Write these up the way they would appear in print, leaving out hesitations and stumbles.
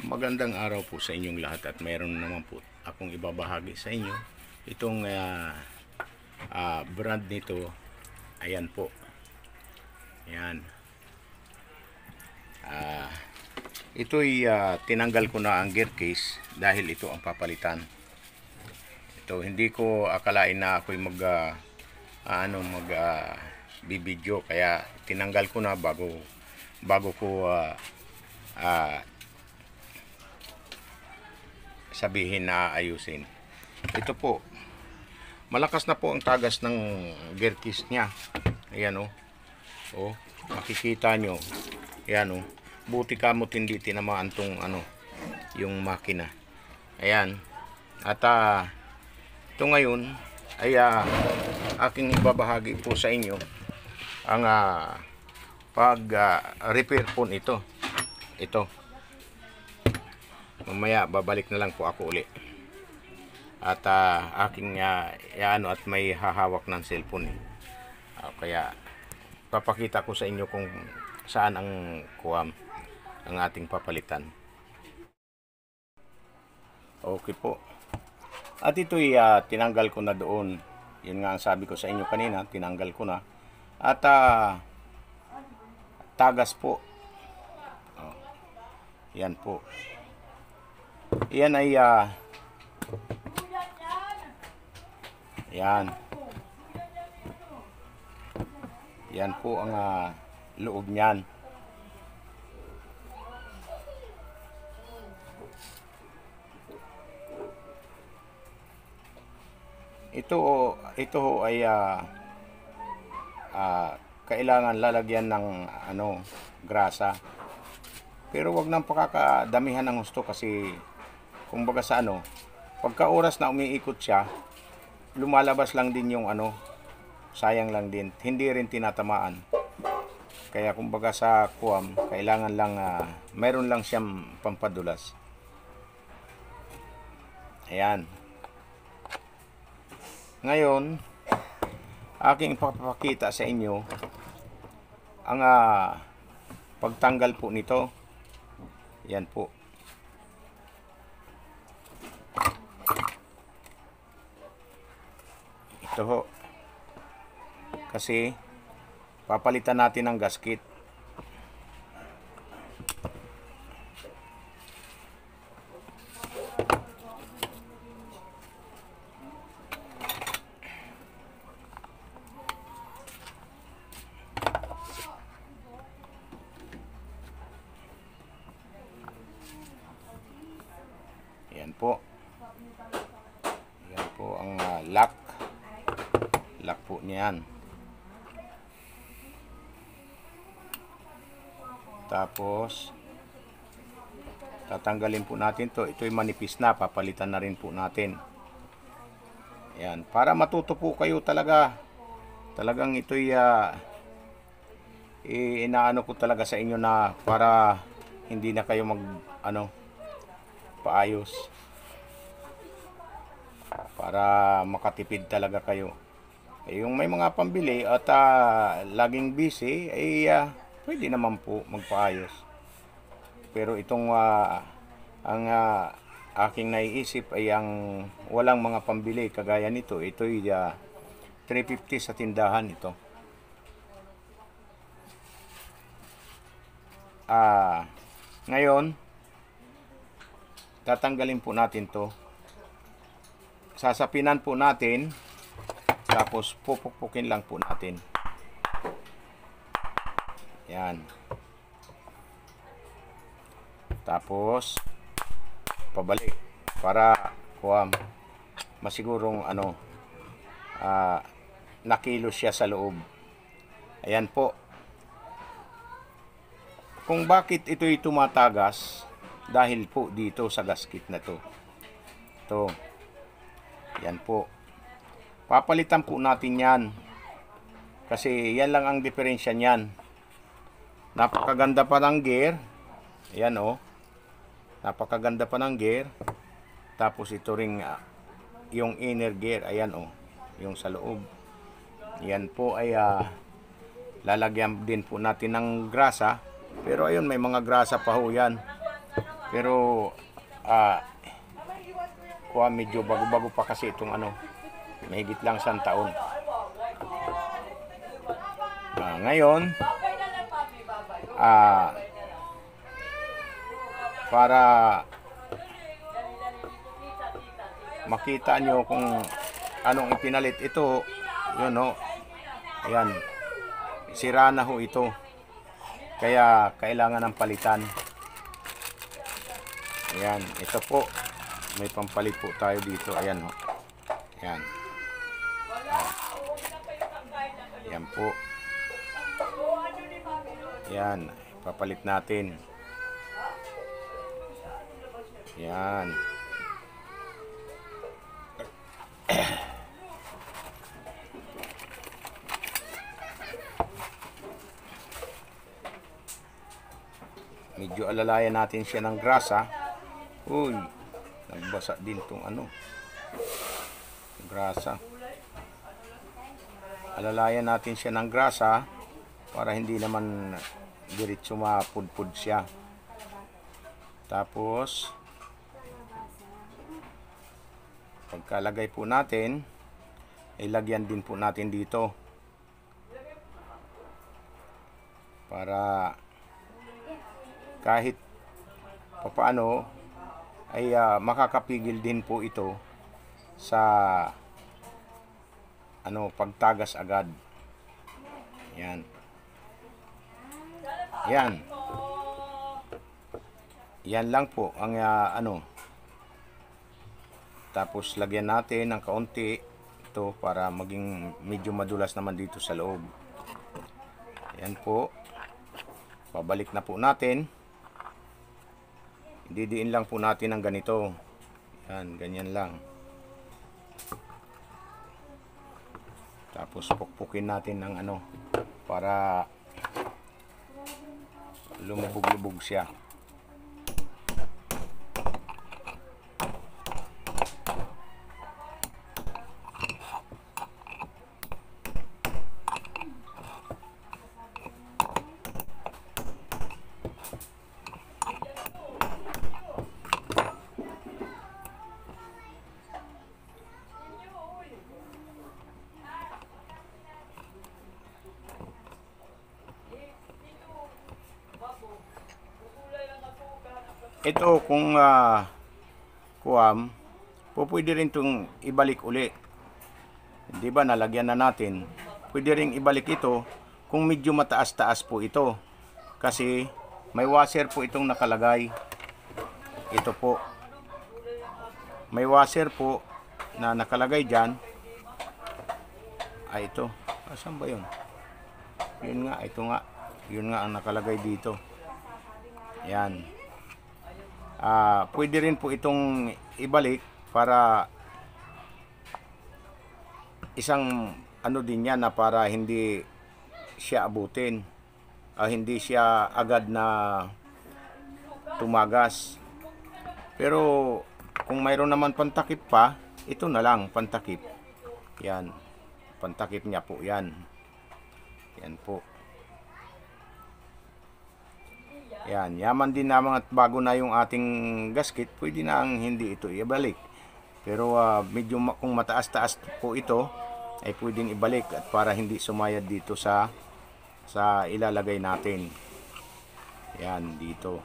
Magandang araw po sa inyong lahat at mayroon naman po akong ibabahagi sa inyo itong brand nito. Ayan po. Ayan. Ito'y tinanggal ko na ang gear case dahil ito ang papalitan. Ito, hindi ko akalain na ako'y bibidyo, kaya tinanggal ko na bago ko sabihin na ayusin. Ito po, malakas na po ang tagas ng gear case niya. Ayan o. Oh, makikita nyo. Ayan o. Buti kamot hindi tinamaan tong yung makina. Ayan. At ito ngayon ay aking ibabahagi po sa inyo ang pag-repair po nito. Ito. Mamaya babalik na lang po ako uli. At aking at may hahawak ng cellphone. Kaya papakita ko sa inyo kung saan ang ating papalitan. Okay po. At ito'y tinanggal ko na doon. Yun nga ang sabi ko sa inyo kanina, tinanggal ko na. At tagas po. Yan po. Yan ay yan. Yan po ang loob niyan. Ito ay kailangan lalagyan ng grasa. Pero wag nang pakakadamihan ng gusto kasi kumbaga sa pagka oras na umiikot siya, lumalabas lang din yung sayang lang din. Hindi rin tinatamaan. Kaya kumbaga sa kailangan lang mayroon lang siyang pampadulas. Ayan. Ngayon, aking ipapakita sa inyo ang pagtanggal po nito. Yan po. Ito ho. Kasi papalitan natin ang gasket. Yan po. Yan po ang lock po niyan. Tapos tatanggalin po natin to. Ito'y manipis na, papalitan na rin po natin. Ayan, para matuto po kayo talagang ito'y inaano ko talaga sa inyo na para hindi na kayo paayos, para makatipid talaga kayo. Yung may mga pambili at laging busy ay pwede naman po magpaayos. Pero itong ang aking naiisip ay ang walang mga pambili kagaya nito. Ito'y 350 sa tindahan ito. Ngayon tatanggalin po natin to. Sasapinan po natin. Tapos pupukpukin lang po natin. Yan. Tapos pabalik para masigurong nakilo siya sa loob. Ayan po. Kung bakit ito'y tumatagas, dahil po dito sa gasket na to. Ito. Yan po. Papalitan po natin yan. Kasi yan lang ang diferensya niyan. Napakaganda pa ng gear. Ayan o. Napakaganda pa ng gear. Tapos ito ring yung inner gear. Ayan o. Yung sa loob. Yan po ay lalagyan din po natin ng grasa. Pero ayun, may mga grasa pa ho yan. Pero medyo bago-bago pa kasi itong ano, mahigit lang 1 taon. Ngayon, para makita nyo kung anong ipinalit ito, yun no, ayan, sira na ho ito, kaya kailangan ng palitan. Ayan, ito po, may pampalit po tayo dito, ayan ho, ayan, ayan po, ayan, papalit natin, ayan. Medyo alalayan natin siya ng grasa. Uy, nagbasa din tong ano, grasa. Alalayan natin siya ng grasa para hindi naman diretso mapudpud siya. Tapos pagkalagay po natin, ilagyan din po natin dito para kahit papaano ay makakapigil din po ito sa ano, pagtagas agad. Yan. Yan. Yan lang po ang ano. Tapos lagyan natin ng kaunti ito para maging medyo madulas naman dito sa loob. Yan po. Pabalik na po natin. Didiin lang po natin ng ganito. Yan, ganyan lang. Tapos pukpukin natin ng ano para lumubog-lubog siya. Ito kung pwede rin itong ibalik uli. Di ba nalagyan na natin? Pwede rin ibalik ito kung medyo mataas-taas po ito. Kasi may washer po itong nakalagay. Ito po. May washer po na nakalagay dyan. Ay ito. Saan ba yun? Yun nga, ito nga. Yun nga ang nakalagay dito. Yan. Pwede rin po itong ibalik para isang ano din yan na para hindi siya abutin, hindi siya agad na tumagas. Pero kung mayroon naman pantakip pa, ito na lang pantakip. Yan, pantakip niya po yan. Yan po. Yan, yaman din naman at bago na yung ating gasket, pwede na ang hindi ito ibalik. Pero medyo kung mataas-taas po ito, ay pwedeng ibalik at para hindi sumayad dito sa ilalagay natin. Yan, dito.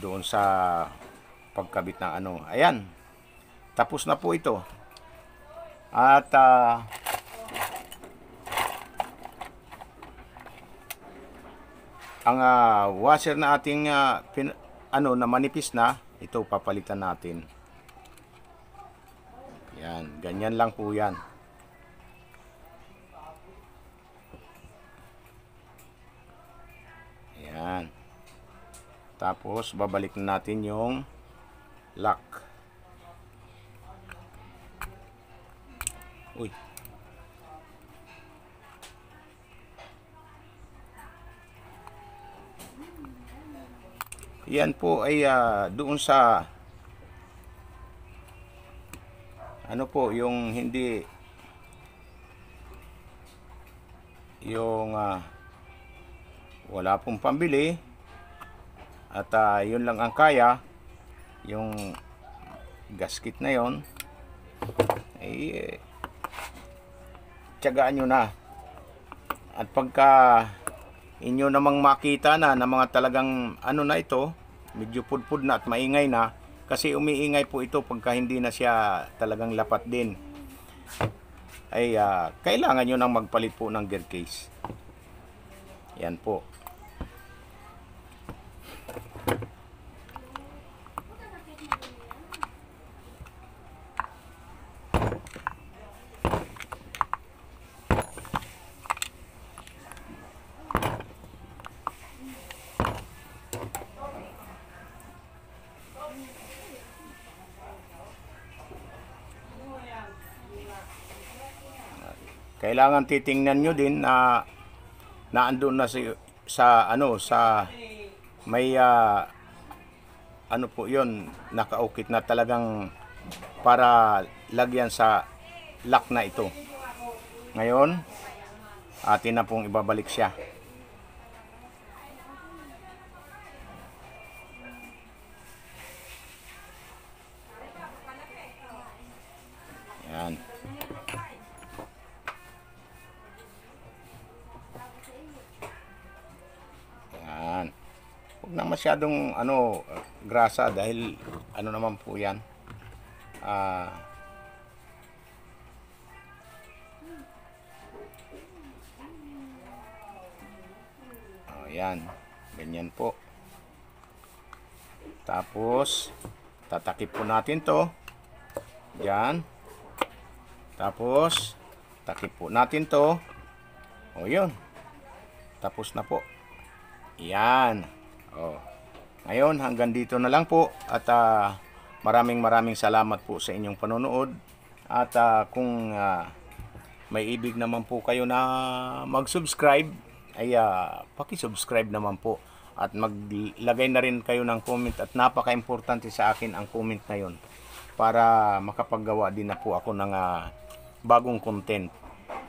Doon sa pagkabit ng ano. Ayan, tapos na po ito. At ang washer na ating na manipis na, ito papalitan natin. Yan, ganyan lang po yan. Yan. Tapos babalik na natin yung lock. Uy. Yan po ay doon sa ano po, yung hindi yung wala pong pambili, At yun lang ang kaya, yung gasket na yon, tiyagaan nyo na. At pagka inyo namang makita na mga talagang ano na ito, medyo pudpud na at maingay na, kasi umiingay po ito pagka hindi na siya talagang lapat din, ay kailangan nyo nang magpalit po ng gear case. Yan po. Kailangan titingnan nyo din na naandun na sa ano, sa may ano po yon, nakaukit na talagang para lagyan sa lock na ito. Ngayon atin na pong ibabalik siya. Yan. Yan. Huwag na masyadong ano, grasa, dahil ano naman po yan. Yan. Ganyan po. Tapos tatakip po natin to. Yan. Tapos takip po natin to. O yun. Tapos na po. Yan. Ngayon hanggang dito na lang po. At maraming salamat po sa inyong panonood. At kung may ibig naman po kayo na mag-subscribe, ay paki-subscribe naman po. At maglagay na rin kayo ng comment, at napaka-importante sa akin ang comment na yun, para makapaggawa din na po ako ng bagong content.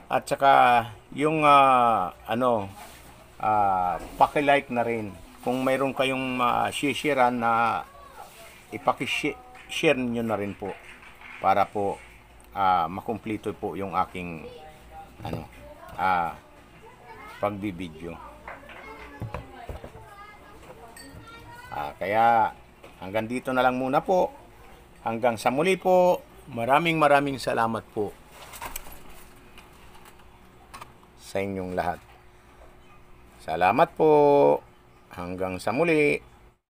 At saka yung paki-like na rin. Kung mayroon kayong sharean na ipaki-share niyo na rin po, para po makumpleto po yung aking pagbibideo. Kaya hanggang dito na lang muna po. Hanggang sa muli po. Maraming salamat po sa inyong lahat. Salamat po. Hanggang sa muli.